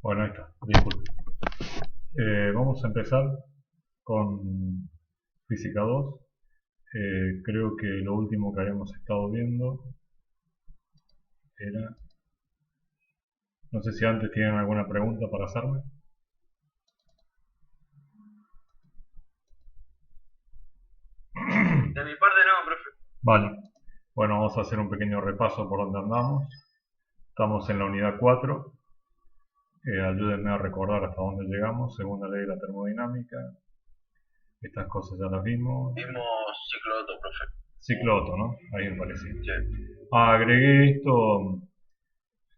Bueno, ahí está, disculpe. Vamos a empezar con Física 2. Creo que lo último que habíamos estado viendo era... No sé si antes tienen alguna pregunta para hacerme. De mi parte no, profe. Vale. Bueno, vamos a hacer un pequeño repaso por donde andamos. Estamos en la unidad 4. Ayúdenme a recordar hasta dónde llegamos. Segunda ley de la termodinámica. Estas cosas ya las vimos. Vimos ciclo Otto, profe. Ciclo Otto, ¿no? Ahí me parecía. Sí. Agregué esto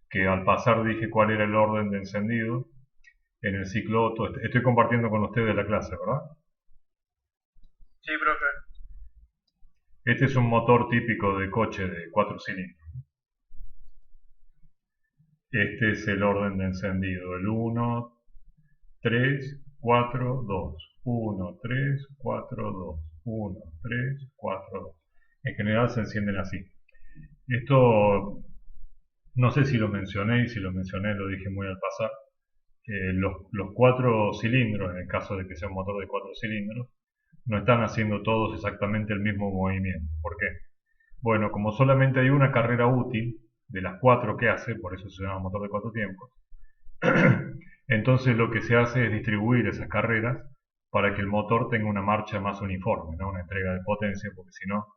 que al pasar dije cuál era el orden de encendido en el ciclo Otto. Estoy compartiendo con ustedes la clase, ¿verdad? Sí, profe. Este es un motor típico de coche de 4 cilindros. Este es el orden de encendido, el 1, 3, 4, 2. 1, 3, 4, 2. 1, 3, 4, 2. En general se encienden así. Esto, no sé si lo mencioné, y si lo mencioné lo dije muy al pasar. Los 4 cilindros, en el caso de que sea un motor de 4 cilindros, no están haciendo todos exactamente el mismo movimiento. ¿Por qué? Bueno, como solamente hay una carrera útil de las 4 que hace, por eso se llama motor de 4 tiempos, entonces lo que se hace es distribuir esas carreras para que el motor tenga una marcha más uniforme, ¿no? Una entrega de potencia, porque si no,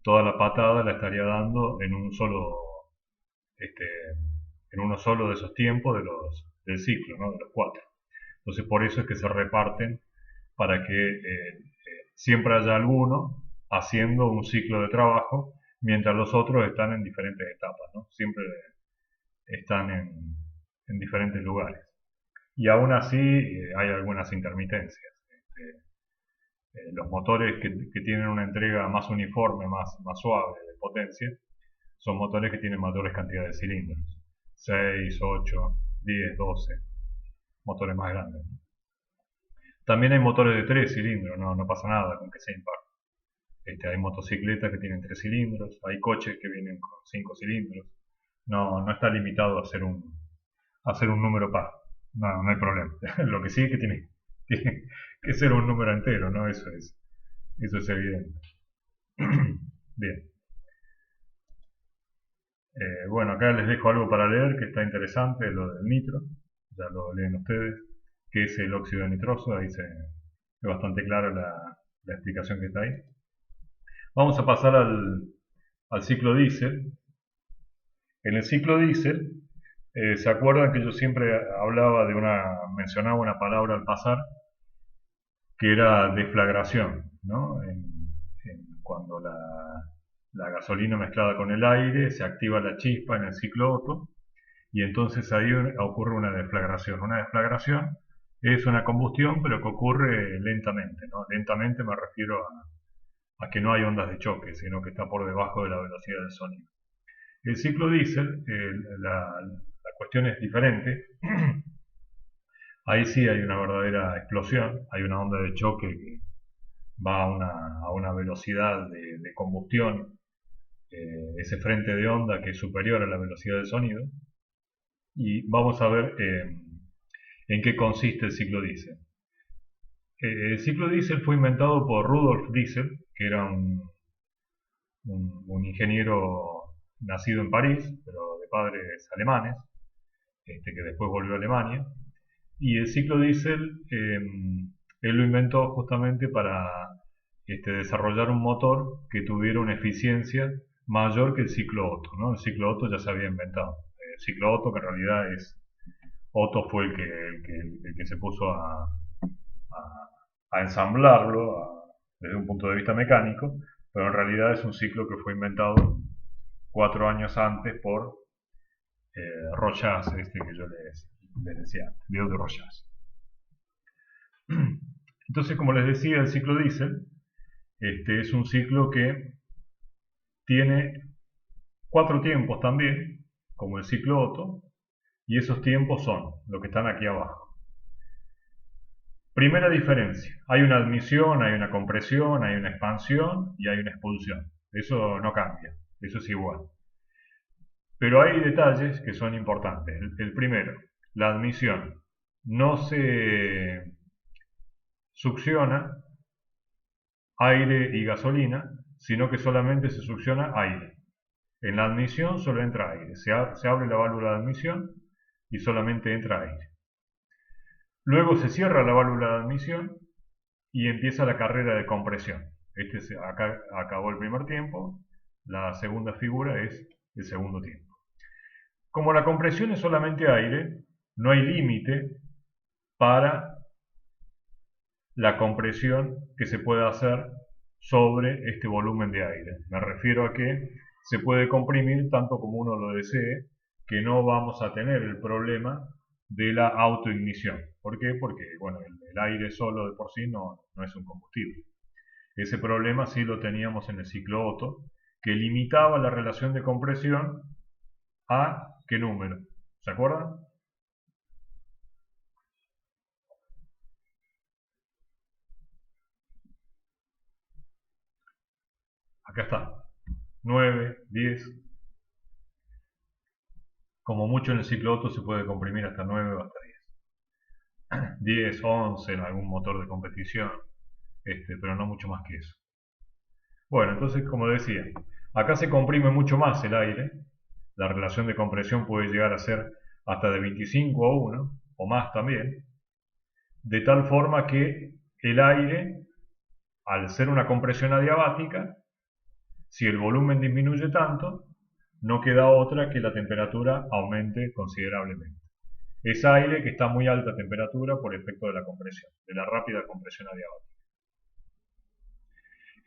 toda la patada la estaría dando en un solo, este, en uno solo de esos tiempos del ciclo, ¿no? De los 4. Entonces por eso es que se reparten para que siempre haya alguno haciendo un ciclo de trabajo, mientras los otros están en diferentes etapas, ¿no? Siempre están en diferentes lugares. Y aún así hay algunas intermitencias. Los motores que tienen una entrega más uniforme, más suave de potencia, son motores que tienen mayores cantidades de cilindros. 6, 8, 10, 12, motores más grandes. También hay motores de 3 cilindros, no pasa nada con que sea impar. Hay motocicletas que tienen 3 cilindros, hay coches que vienen con 5 cilindros. No está limitado a hacer un número par. No hay problema. Lo que sí es que tiene que ser un número entero, ¿no? Eso es evidente. Bien. Bueno, acá les dejo algo para leer que está interesante, lo del nitro. Ya lo leen ustedes, que es el óxido nitroso. Ahí es bastante clara la explicación que está ahí. Vamos a pasar al ciclo diésel. En el ciclo diésel, ¿se acuerdan que yo siempre mencionaba una palabra al pasar que era deflagración, ¿no? Cuando la gasolina mezclada con el aire se activa la chispa en el ciclo Otto y entonces ahí ocurre una deflagración. Una deflagración es una combustión pero que ocurre lentamente, ¿no? Lentamente me refiero a que no hay ondas de choque, sino que está por debajo de la velocidad del sonido. El ciclo diésel, la cuestión es diferente. Ahí sí hay una verdadera explosión, hay una onda de choque que va a una velocidad de combustión, ese frente de onda que es superior a la velocidad del sonido. Y vamos a ver en qué consiste el ciclo diésel. El ciclo diésel fue inventado por Rudolf Diesel, que era un ingeniero nacido en París, pero de padres alemanes, que después volvió a Alemania. Y el ciclo diésel, él lo inventó justamente para desarrollar un motor que tuviera una eficiencia mayor que el ciclo Otto, ¿no? El ciclo Otto ya se había inventado. El ciclo Otto, que en realidad Otto fue el que se puso a ensamblarlo desde un punto de vista mecánico, pero en realidad es un ciclo que fue inventado 4 años antes por Rochas, que yo les decía, Leo de Rochas. Entonces, como les decía, el ciclo diésel es un ciclo que tiene 4 tiempos también, como el ciclo Otto, y esos tiempos son los que están aquí abajo. Primera diferencia, hay una admisión, hay una compresión, hay una expansión y hay una expulsión. Eso no cambia, eso es igual. Pero hay detalles que son importantes. El primero, la admisión no se succiona aire y gasolina, sino que solamente se succiona aire. En la admisión solo entra aire, se abre la válvula de admisión y solamente entra aire. Luego se cierra la válvula de admisión y empieza la carrera de compresión. Acá acabó el primer tiempo, la segunda figura es el segundo tiempo. Como la compresión es solamente aire, no hay límite para la compresión que se puede hacer sobre este volumen de aire. Me refiero a que se puede comprimir tanto como uno lo desee, que no vamos a tener el problema de la autoignición. ¿Por qué? Porque bueno, el aire solo de por sí no es un combustible. Ese problema sí lo teníamos en el ciclo Otto, que limitaba la relación de compresión a ¿qué número? ¿Se acuerdan? Acá está. 9, 10. Como mucho en el ciclo Otto se puede comprimir hasta 9 o hasta 10. 10, 11 en algún motor de competición, pero no mucho más que eso. Bueno, entonces, como decía, acá se comprime mucho más el aire. La relación de compresión puede llegar a ser hasta de 25 a 1, o más también, de tal forma que el aire, al ser una compresión adiabática, si el volumen disminuye tanto, no queda otra que la temperatura aumente considerablemente. Es aire que está a muy alta temperatura por efecto de la compresión, de la rápida compresión adiabática.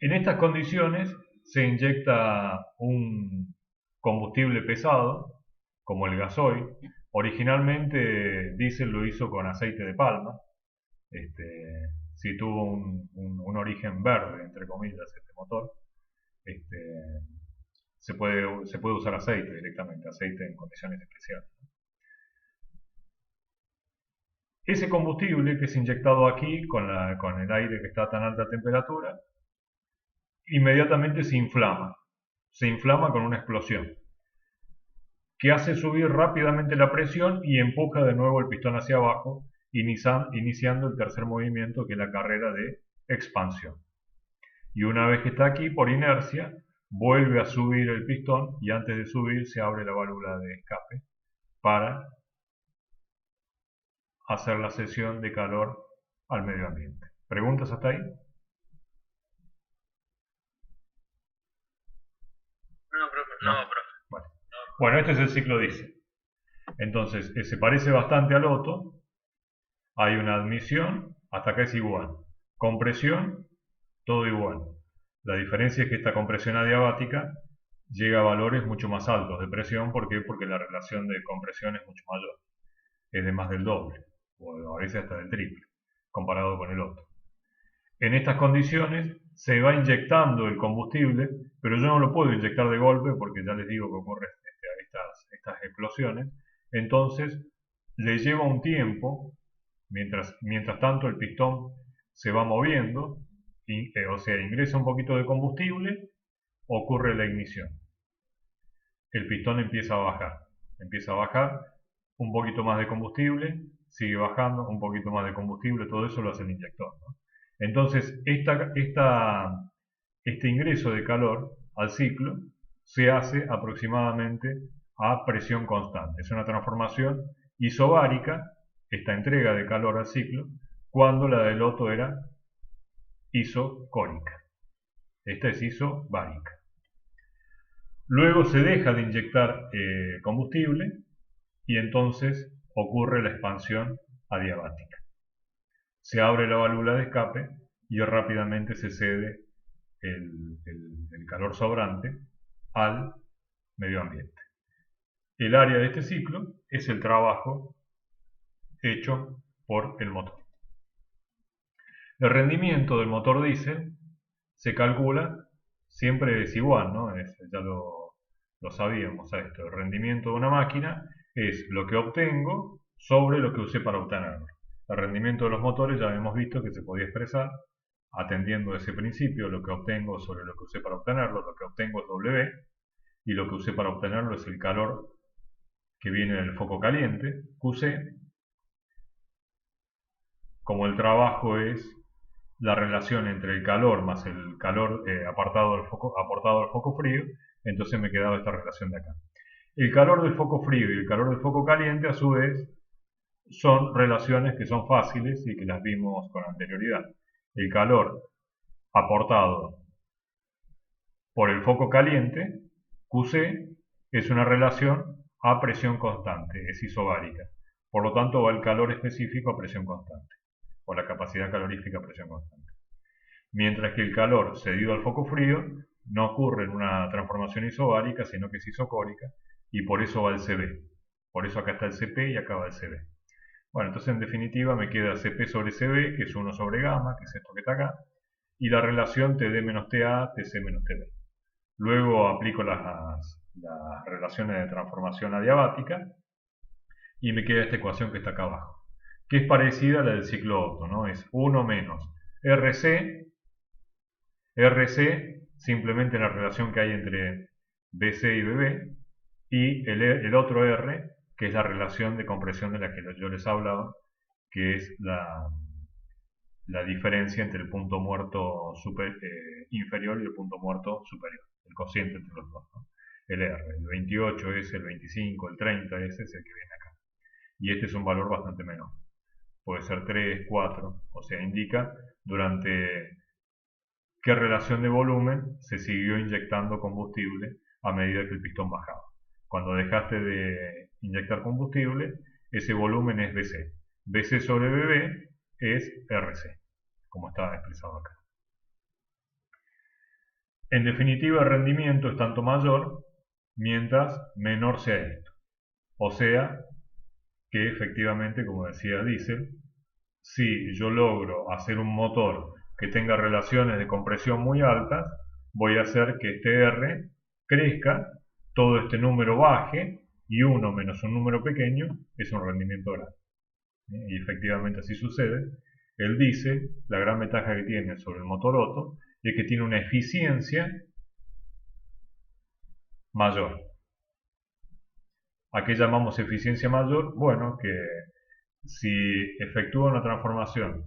En estas condiciones se inyecta un combustible pesado, como el gasoil. Originalmente Diesel lo hizo con aceite de palma. Sí tuvo un origen verde, entre comillas, este motor. Se puede usar aceite directamente, aceite en condiciones especiales. Ese combustible que es inyectado aquí con el aire que está a tan alta temperatura, inmediatamente se inflama con una explosión, que hace subir rápidamente la presión y empuja de nuevo el pistón hacia abajo, iniciando el tercer movimiento, que es la carrera de expansión. Y una vez que está aquí, por inercia, vuelve a subir el pistón y antes de subir se abre la válvula de escape para hacer la cesión de calor al medio ambiente. ¿Preguntas hasta ahí? No, profe. No, profe. Bueno, este es el ciclo Diesel. Entonces, se parece bastante al Otto. Hay una admisión, hasta acá es igual. Compresión, todo igual. La diferencia es que esta compresión adiabática llega a valores mucho más altos de presión. ¿Por qué? Porque la relación de compresión es mucho mayor. Es de más del doble, o a veces hasta del triple, comparado con el Otto. En estas condiciones se va inyectando el combustible, pero yo no lo puedo inyectar de golpe porque ya les digo que ocurren estas explosiones. Entonces le lleva un tiempo, mientras tanto el pistón se va moviendo, o sea, ingresa un poquito de combustible, ocurre la ignición. El pistón empieza a bajar, un poquito más de combustible, sigue bajando, un poquito más de combustible, todo eso lo hace el inyector, ¿no? Entonces, este ingreso de calor al ciclo se hace aproximadamente a presión constante. Es una transformación isobárica, esta entrega de calor al ciclo, cuando la del Otto era isocórica. Esta es isobárica. Luego se deja de inyectar combustible y entonces ocurre la expansión adiabática. Se abre la válvula de escape y rápidamente se cede el calor sobrante al medio ambiente. El área de este ciclo es el trabajo hecho por el motor. El rendimiento del motor diésel se calcula, siempre es igual, ¿no? Ya lo sabíamos a esto. El rendimiento de una máquina es lo que obtengo sobre lo que usé para obtenerlo. El rendimiento de los motores ya hemos visto que se podía expresar atendiendo ese principio: lo que obtengo sobre lo que usé para obtenerlo. Lo que obtengo es W y lo que usé para obtenerlo es el calor que viene del foco caliente, QC, como el trabajo es la relación entre el calor más el calor aportado al foco frío, entonces me quedaba esta relación de acá. El calor del foco frío y el calor del foco caliente, a su vez, son relaciones que son fáciles y que las vimos con anterioridad. El calor aportado por el foco caliente, QC, es una relación a presión constante, es isobárica. Por lo tanto, va el calor específico a presión constante, o la capacidad calorífica a presión constante. Mientras que el calor cedido al foco frío no ocurre en una transformación isobárica, sino que es isocórica, y por eso va el CB. Por eso acá está el CP y acá va el CB. Bueno, entonces en definitiva me queda CP sobre CB, que es 1 sobre gamma, que es esto que está acá, y la relación TD menos TA, TC menos TB. Luego aplico las relaciones de transformación adiabática y me queda esta ecuación que está acá abajo, que es parecida a la del ciclo Otto, ¿no? Es 1 menos RC simplemente la relación que hay entre BC y BB, y el otro R, que es la relación de compresión de la que yo les hablaba, que es la diferencia entre el punto muerto inferior y el punto muerto superior, el cociente entre los dos, ¿no? El R, el 28 es el 25, el 30 es el que viene acá. Y este es un valor bastante menor. Puede ser 3, 4, o sea, indica durante qué relación de volumen se siguió inyectando combustible a medida que el pistón bajaba. Cuando dejaste de inyectar combustible, ese volumen es BC. BC sobre BB es RC, como está expresado acá. En definitiva, el rendimiento es tanto mayor mientras menor sea esto. O sea, que efectivamente, como decía Diesel, si yo logro hacer un motor que tenga relaciones de compresión muy altas, voy a hacer que este R crezca, todo este número baje, y 1 menos un número pequeño es un rendimiento grande. Y efectivamente así sucede. Él dice, la gran ventaja que tiene sobre el motor Otto es que tiene una eficiencia mayor. ¿A qué llamamos eficiencia mayor? Bueno, que si efectúa una transformación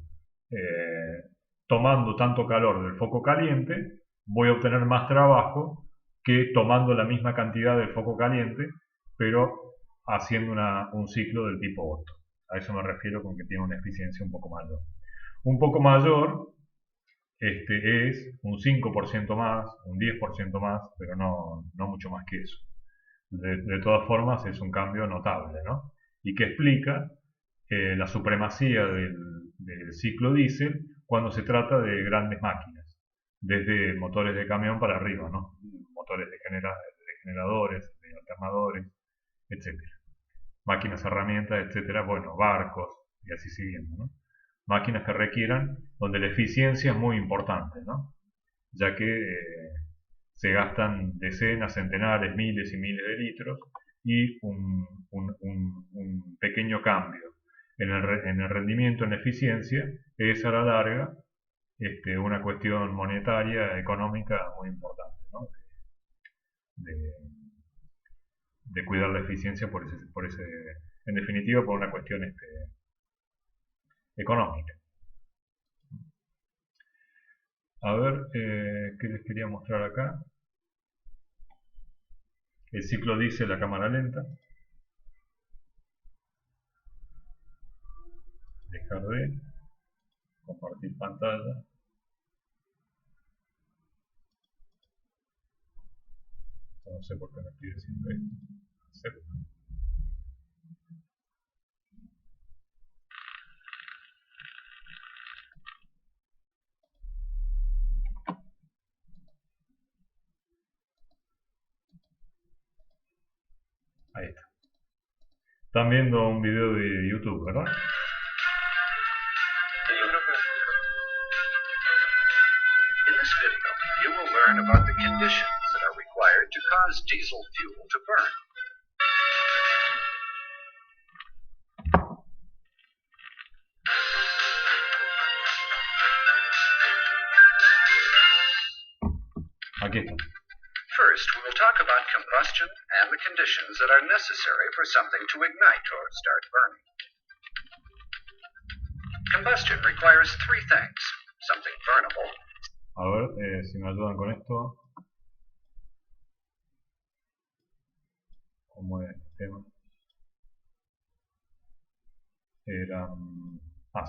tomando tanto calor del foco caliente, voy a obtener más trabajo que tomando la misma cantidad del foco caliente, pero haciendo un ciclo del tipo Otto. A eso me refiero con que tiene una eficiencia un poco mayor. Un poco mayor es un 5% más, un 10% más, pero no mucho más que eso. De todas formas es un cambio notable, ¿no? Y que explica la supremacía del ciclo diésel cuando se trata de grandes máquinas, desde motores de camión para arriba, ¿no? Motores de generadores, de alternadores, etc. Máquinas, herramientas, etcétera, bueno, barcos, y así siguiendo, ¿no? Máquinas que requieran, donde la eficiencia es muy importante, ¿no? Ya que se gastan decenas, centenares, miles y miles de litros, y un pequeño cambio en el rendimiento, en la eficiencia, es a la larga una cuestión monetaria, económica muy importante, ¿no? de cuidar la eficiencia en definitiva, por una cuestión económica. A ver, ¿qué les quería mostrar acá? El ciclo dice la cámara lenta. Dejar de compartir pantalla. No sé por qué me estoy diciendo esto. Acepto. Ahí está. Están viendo un video de YouTube, ¿verdad? In this video, you will learn about the conditions that are required to cause diesel fuel to burn. Aquí está. First, we will talk about combustion and the conditions that are necessary for something to ignite or start burning. Combustion requires three things: something burnable, A ver si me ayudan con esto. ¿Cómo es el tema? Eran...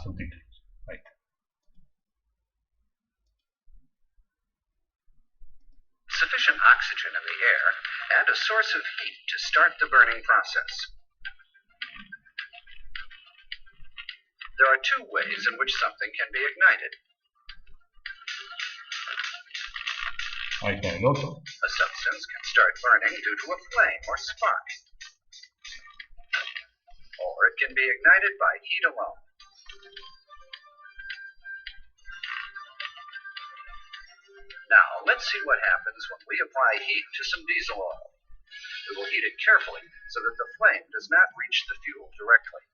subtítulos. Ahí está. sufficient oxygen in the air, and a source of heat to start the burning process. There are two ways in which something can be ignited. Ahí está el otro. A substance can start burning due to a flame or spark. Or it can be ignited by heat alone. Now, let's see what happens when we apply heat to some diesel oil. We will heat it carefully so that the flame does not reach the fuel directly.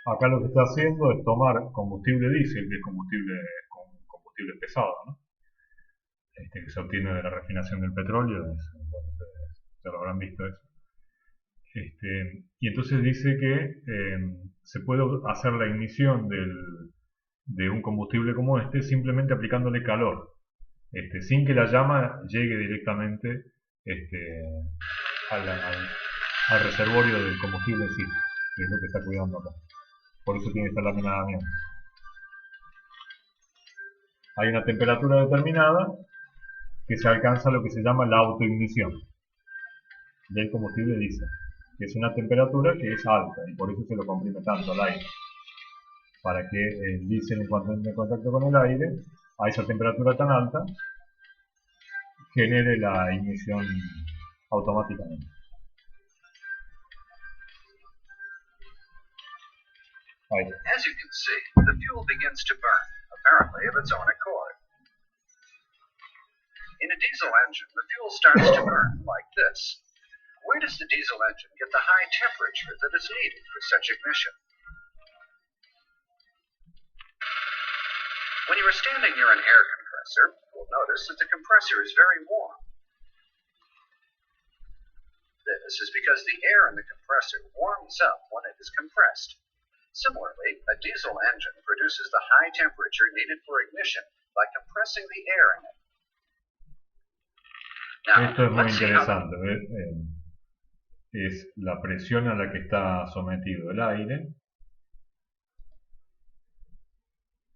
Acá lo que está haciendo es tomar combustible diésel, que es combustible pesado, ¿no? Que se obtiene de la refinación del petróleo, bueno, ya lo habrán visto eso. Y entonces dice que se puede hacer la ignición de un combustible como este simplemente aplicándole calor, sin que la llama llegue directamente al reservorio del combustible en sí, que es lo que está cuidando acá. Por eso tiene esta lámina de amianto. Hay una temperatura determinada que se alcanza lo que se llama la autoignición del combustible diésel, que es una temperatura que es alta y por eso se lo comprime tanto al aire, para que el diésel, en cuanto entre en contacto con el aire, a esa temperatura tan alta, genere la ignición automáticamente. Ahí. As you can see, the fuel begins to burn, apparently of its own accord. In a diesel engine, the fuel starts to burn like this. Where does the diesel engine get the high temperature that is needed for such ignition? When you are standing near an air compressor, you will notice that the compressor is very warm. This is because the air in the compressor warms up when it is compressed. Similarly, a diesel engine produces the high temperature needed for ignition by compressing the air in it. Now, esto es muy let's see how interesante, ¿ves? Es la presión a la que está sometido el aire.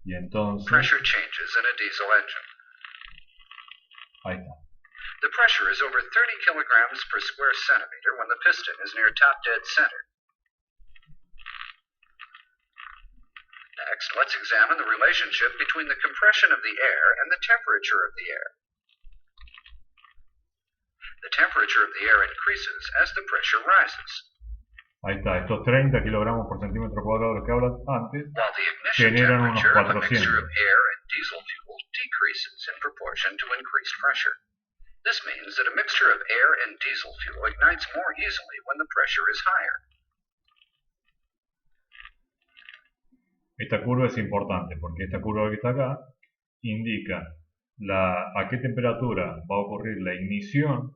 Y entonces... pressure changes in a diesel engine. Ahí está. The pressure is over 30 kilograms per square centimeter when the piston is near top dead center. Next, let's examine the relationship between the compression of the air and the temperature of the air. The temperature of the air increases as the pressure rises. Ahí está, estos 30 kilogramos por centímetro cuadrado que hablas antes While the ignition generan unos temperature of a 400. mixture of air and diesel fuel decreases in proportion to increased pressure. This means that a mixture of air and diesel fuel ignites more easily when the pressure is higher. Esta curva es importante porque esta curva que está acá indica a qué temperatura va a ocurrir la ignición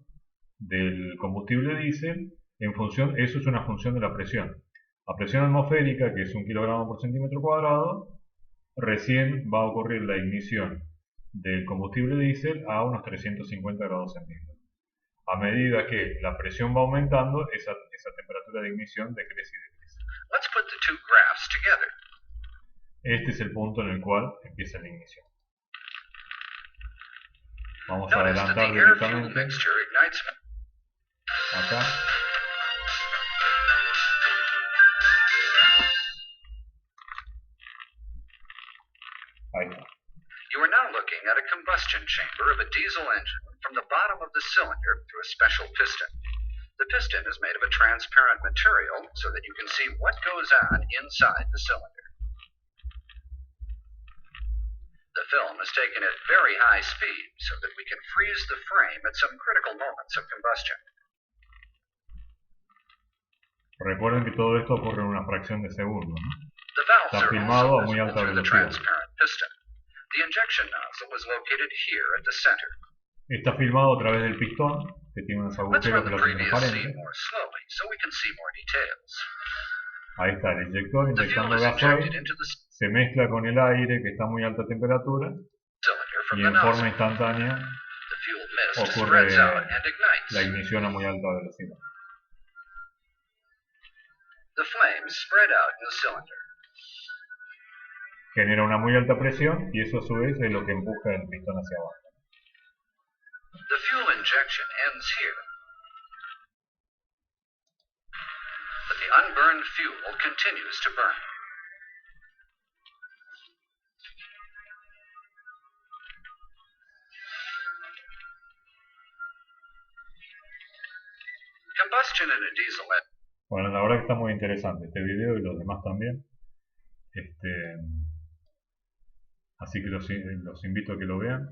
del combustible diésel en función, eso es una función de la presión. La presión atmosférica, que es 1 kilogramo por centímetro cuadrado, recién va a ocurrir la ignición del combustible diésel a unos 350 grados centígrados. A medida que la presión va aumentando, esa temperatura de ignición decrece y decrece. Let's put the two graphs together. Este es el punto en el cual empieza la ignición. Vamos a Notice that adelantar the air-fuel directamente mixture ignites. acá. Ahí está. You are now looking at a combustion chamber of a diesel engine from the bottom of the cylinder through a special piston. The piston is made of a transparent material so that you can see what goes on inside the cylinder. The film is taken at very high speed so that we can freeze the frame at some critical moments of combustion. Recuerden que todo esto ocurre en una fracción de segundo, ¿no? The valves Está are filmado also a muy visible alta through the velocidad. transparent piston. The injection nozzle is located here at the center. Está filmado a través del pistón, que tiene unos Let's agujeros run que the lo hacen previous transparente. scene more slowly so we can see more details. Ahí está el inyector The fuel inyectando is gasoil, injected into the se mezcla con el aire que está a muy alta temperatura cylinder from y the en forma nozzle. instantánea The fuel mist ocurre spreads out and la ignites. ignición a muy alta velocidad. The flames spread out in the cylinder. Genera una muy alta presión y eso a su vez es lo que empuja el pistón hacia abajo. The fuel injection ends here. But the unburned fuel continues to burn. Combustion in a diesel engine. Bueno, la verdad que está muy interesante este video y los demás también. Así que los invito a que lo vean.